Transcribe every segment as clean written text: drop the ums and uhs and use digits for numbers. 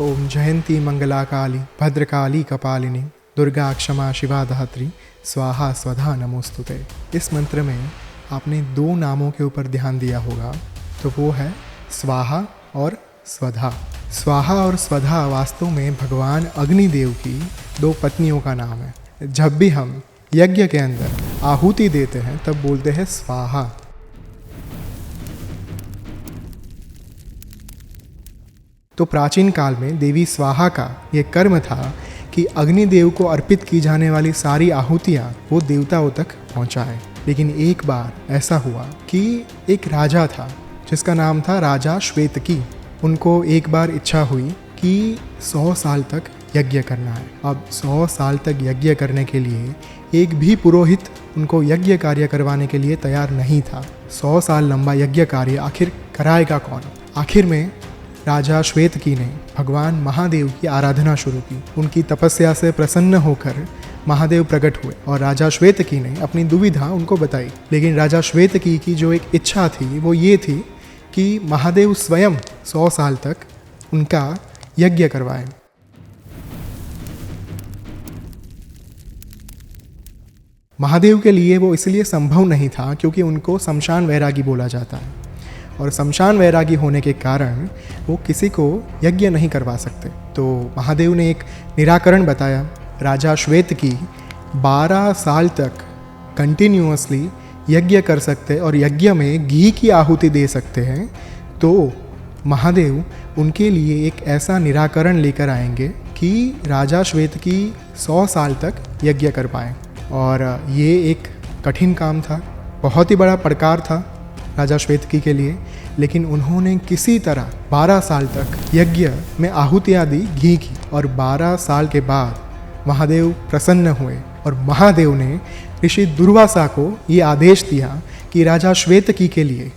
ओम जयंती मंगला काली भद्रकाली कपालिनी दुर्गा क्षमा शिवा धात्री स्वाहा स्वधा नमोस्तुते। इस मंत्र में आपने दो नामों के ऊपर ध्यान दिया होगा, तो वो है स्वाहा और स्वधा। स्वाहा और स्वधा वास्तव में भगवान अग्निदेव की दो पत्नियों का नाम है। जब भी हम यज्ञ के अंदर आहुति देते हैं तब बोलते हैं स्वाहा। तो प्राचीन काल में देवी स्वाहा का ये कर्म था कि अग्निदेव को अर्पित की जाने वाली सारी आहुतियाँ वो देवताओं तक पहुँचाए। लेकिन एक बार ऐसा हुआ कि एक राजा था जिसका नाम था राजा श्वेतकी। उनको एक बार इच्छा हुई कि 100 साल तक यज्ञ करना है। अब 100 साल तक यज्ञ करने के लिए एक भी पुरोहित उनको यज्ञ कार्य करवाने के लिए तैयार नहीं था। 100 साल लंबा यज्ञ कार्य आखिर कराएगा कौन? आखिर में राजा श्वेतकी ने भगवान महादेव की आराधना शुरू की। उनकी तपस्या से प्रसन्न होकर महादेव प्रकट हुए और राजा श्वेतकी ने अपनी दुविधा उनको बताई। लेकिन राजा श्वेतकी की जो एक इच्छा थी वो ये थी कि महादेव स्वयं 100 साल तक उनका यज्ञ करवाएं। महादेव के लिए वो इसलिए संभव नहीं था क्योंकि उनको शमशान वैरागी बोला जाता है, और शमशान वैरागी होने के कारण वो किसी को यज्ञ नहीं करवा सकते। तो महादेव ने एक निराकरण बताया। राजा श्वेतकी 12 साल तक कंटिन्यूअसली यज्ञ कर सकते और यज्ञ में घी की आहुति दे सकते हैं। तो महादेव उनके लिए एक ऐसा निराकरण लेकर आएंगे कि राजा श्वेतकी 100 साल तक यज्ञ कर पाएँ। और ये एक कठिन काम था, बहुत ही बड़ा पड़कार था राजा श्वेतकी के लिए। लेकिन उन्होंने किसी तरह 12 साल तक यज्ञ में आहुतियाँ दी घी की, और 12 साल के बाद महादेव प्रसन्न हुए और महादेव ने ऋषि दुर्वासा को ये आदेश दिया कि राजा श्वेतकी के लिए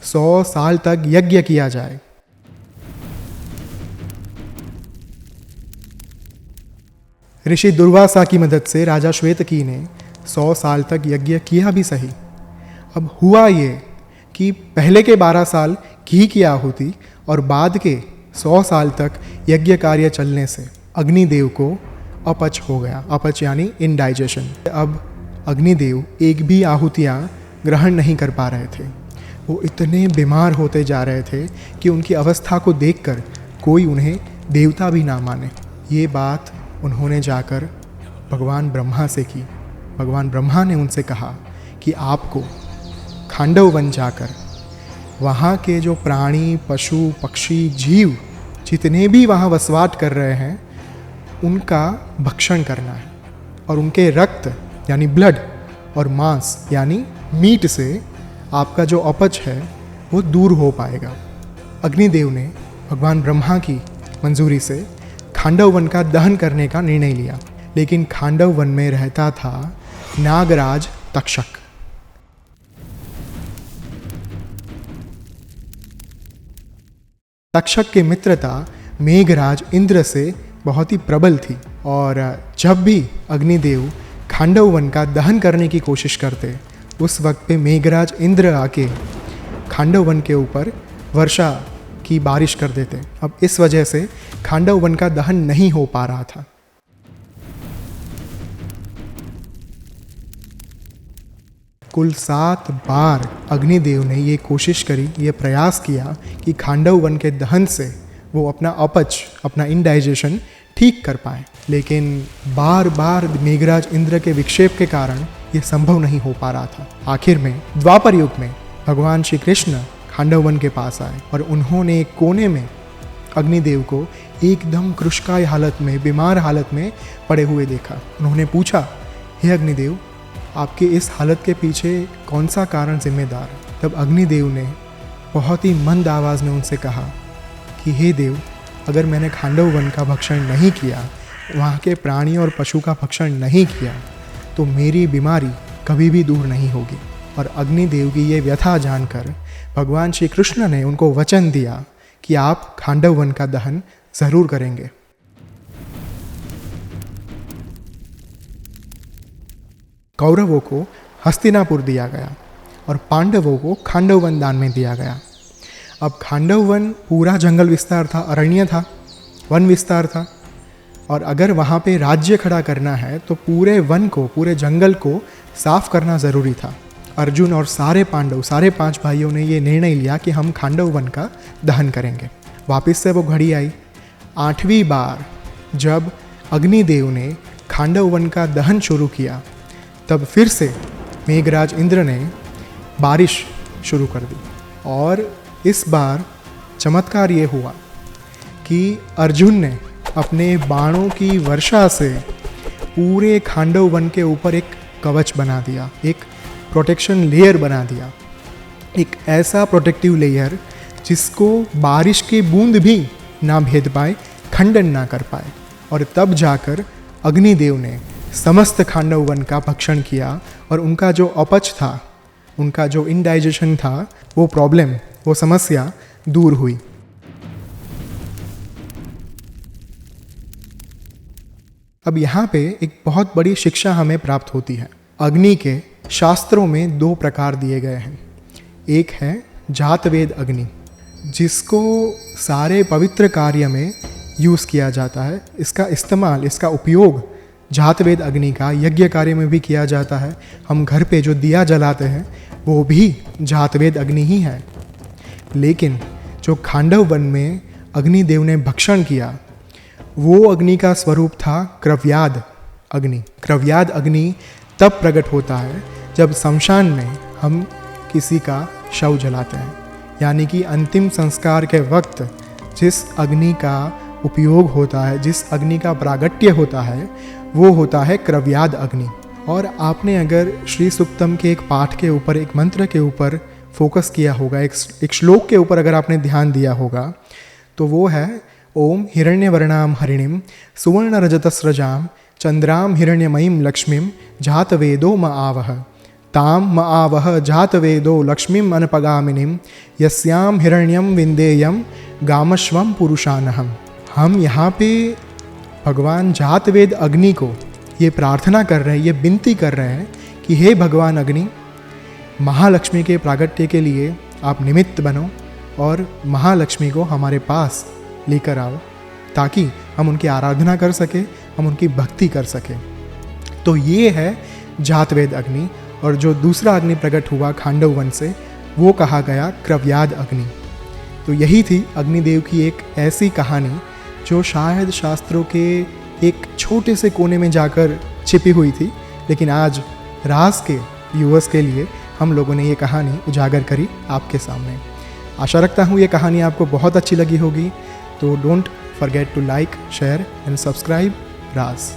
100 साल तक यज्ञ किया जाए। ऋषि दुर्वासा की मदद से राजा श्वेतकी ने 100 साल तक यज्ञ किया भी सही। अब हुआ ये कि पहले के 12 साल घी की आहुति और बाद के 100 साल तक यज्ञ कार्य चलने से अग्निदेव को अपच हो गया। अपच यानी इनडाइजेशन। अब अग्निदेव एक भी आहुतियाँ ग्रहण नहीं कर पा रहे थे। वो इतने बीमार होते जा रहे थे कि उनकी अवस्था को देखकर कोई उन्हें देवता भी ना माने। ये बात उन्होंने जाकर भगवान ब्रह्मा से की। भगवान ब्रह्मा ने उनसे कहा कि आपको खांडव वन जाकर वहाँ के जो प्राणी पशु पक्षी जीव जितने भी वहाँ वसवाट कर रहे हैं उनका भक्षण करना है, और उनके रक्त यानी ब्लड और मांस यानी मीट से आपका जो अपच है वो दूर हो पाएगा। अग्निदेव ने भगवान ब्रह्मा की मंजूरी से खांडव वन का दहन करने का निर्णय लिया। लेकिन खांडव वन में रहता था नागराज तक्षक। तक्षक की मित्रता मेघराज इंद्र से बहुत ही प्रबल थी, और जब भी अग्निदेव खांडव वन का दहन करने की कोशिश करते उस वक्त पे मेघराज इंद्र आके खांडव वन के ऊपर वर्षा की बारिश कर देते। अब इस वजह से खांडव वन का दहन नहीं हो पा रहा था। कुल 7 बार अग्निदेव ने ये कोशिश करी, ये प्रयास किया कि खांडव वन के दहन से वो अपना अपच, अपना इनडाइजेशन ठीक कर पाए। लेकिन बार बार मेघराज इंद्र के विक्षेप के कारण ये संभव नहीं हो पा रहा था। आखिर में द्वापर युग में भगवान श्री कृष्ण खांडव वन के पास आए और उन्होंने एक कोने में अग्निदेव को एकदम कृशकाय हालत में, बीमार हालत में पड़े हुए देखा। उन्होंने पूछा, हे अग्निदेव, आपके इस हालत के पीछे कौन सा कारण जिम्मेदार है? तब अग्निदेव ने बहुत ही मंद आवाज़ में उनसे कहा कि हे देव, अगर मैंने खांडव वन का भक्षण नहीं किया, वहाँ के प्राणी और पशु का भक्षण नहीं किया, तो मेरी बीमारी कभी भी दूर नहीं होगी। और अग्निदेव की ये व्यथा जानकर भगवान श्री कृष्ण ने उनको वचन दिया कि आप खांडव वन का दहन ज़रूर करेंगे। कौरवों को हस्तिनापुर दिया गया और पांडवों को खांडव वन दान में दिया गया। अब खांडव वन पूरा जंगल विस्तार था, अरण्य था, वन विस्तार था, और अगर वहाँ पे राज्य खड़ा करना है तो पूरे वन को, पूरे जंगल को साफ करना ज़रूरी था। अर्जुन और सारे पांडव, सारे 5 भाइयों ने ये निर्णय लिया कि हम खांडव वन का दहन करेंगे। वापस से वो घड़ी आई। 8वीं बार जब अग्निदेव ने खांडव वन का दहन शुरू किया, तब फिर से मेघराज इंद्र ने बारिश शुरू कर दी। और इस बार चमत्कार ये हुआ कि अर्जुन ने अपने बाणों की वर्षा से पूरे खांडव वन के ऊपर एक कवच बना दिया, एक प्रोटेक्शन लेयर बना दिया, एक ऐसा प्रोटेक्टिव लेयर जिसको बारिश की बूंद भी ना भेद पाए, खंडन ना कर पाए। और तब जाकर अग्निदेव ने समस्त खांडव वन का भक्षण किया और उनका जो अपच था, उनका जो इंडाइजेशन था, वो प्रॉब्लम, वो समस्या दूर हुई। अब यहाँ पे एक बहुत बड़ी शिक्षा हमें प्राप्त होती है। अग्नि के शास्त्रों में 2 प्रकार दिए गए हैं। एक है जातवेद अग्नि, जिसको सारे पवित्र कार्य में यूज़ किया जाता है। इसका इस्तेमाल, इसका उपयोग जातवेद अग्नि का यज्ञ कार्य में भी किया जाता है। हम घर पे जो दिया जलाते हैं वो भी जातवेद अग्नि ही है। लेकिन जो खांडव वन में अग्निदेव ने भक्षण किया, वो अग्नि का स्वरूप था क्रव्याद अग्नि। क्रव्याद अग्नि तब प्रकट होता है जब शमशान में हम किसी का शव जलाते हैं, यानी कि अंतिम संस्कार के वक्त जिस अग्नि का उपयोग होता है, जिस अग्नि का प्रागट्य होता है, वो होता है क्रव्याद अग्नि। और आपने अगर श्री सुक्तम के एक पाठ के ऊपर, एक मंत्र के ऊपर फोकस किया होगा, एक श्लोक के ऊपर अगर आपने ध्यान दिया होगा, तो वो है ओम हिरण्यवर्णाम हरिणीम सुवर्ण रजतस्रजाम चंद्राम हिरण्यमयीम लक्ष्मीम जातवेदो म आवह ताम म आवह जातवेदो लक्ष्मीम अनपगामिनीम यस्याम हिरण्यम विंदेयम गामश्वम पुरुषानहम। हम यहाँ पे भगवान जातवेद अग्नि को ये प्रार्थना कर रहे हैं, ये विनती कर रहे हैं कि हे भगवान अग्नि, महालक्ष्मी के प्रागट्य के लिए आप निमित्त बनो और महालक्ष्मी को हमारे पास लेकर आओ, ताकि हम उनकी आराधना कर सके, हम उनकी भक्ति कर सके। तो ये है जातवेद अग्नि। और जो दूसरा अग्नि प्रकट हुआ खांडव वन से, वो कहा गया क्रव्याद अग्नि। तो यही थी अग्निदेव की एक ऐसी कहानी जो शायद शास्त्रों के एक छोटे से कोने में जाकर छिपी हुई थी, लेकिन आज राज के व्यूअर्स के लिए हम लोगों ने ये कहानी उजागर करी आपके सामने। आशा रखता हूँ ये कहानी आपको बहुत अच्छी लगी होगी। तो don't forget to like, share and subscribe Raj.